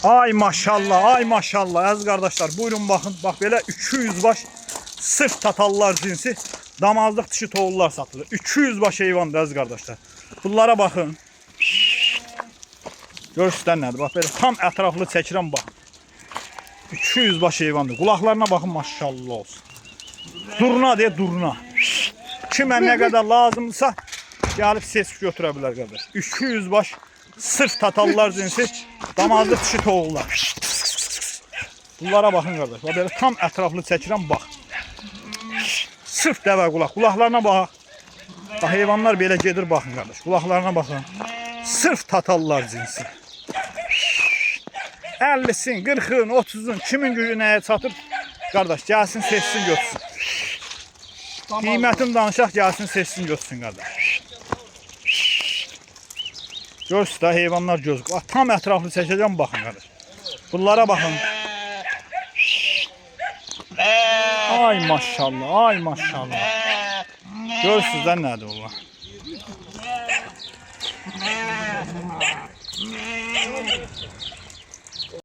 Ay maşallah, ay maşallah əziz qardaşlar. Buyurun baxın. Bax belə 200 baş sırf tatallar cinsi damazlıq dişi toğullar satılır. 200 baş heyvandır əziz qardaşlar. Bunlara baxın. Görürsüzlər nədir? Bax belə tam ətraflı çəkirəm bax. 200 baş heyvandır. Qulaqlarına baxın maşallah olsun. Durna deyə durna. Kimə nə qədər lazımdırsa gəlib seçib götürə bilər qardaş. 200 baş sırf tatallar cinsi damazlıq dişi toğullar. Bunlara baxın qardaş. Bax belə tam ətraflı çəkirəm bax. Sırf dəvə qulaq. Qulaqlarına bax. Bax heyvanlar belə gedir baxın qardaş. Qulaqlarına baxın. Sırf tatallar cinsi. 50'sin, 40'ın, 30'un kimin gücü nəyə çatır? Qardaş gəlsin seçsin götürsün. Qiymətini danışaq gəlsin seçsin götürsün qardaş. Görürsünüz də heyvanlar göz. Tam ətraflı çəkəcəm baxın qardaş. Bunlara baxın. Ay maşallah, ay maşallah. Görürsünüz də nədir bunlar?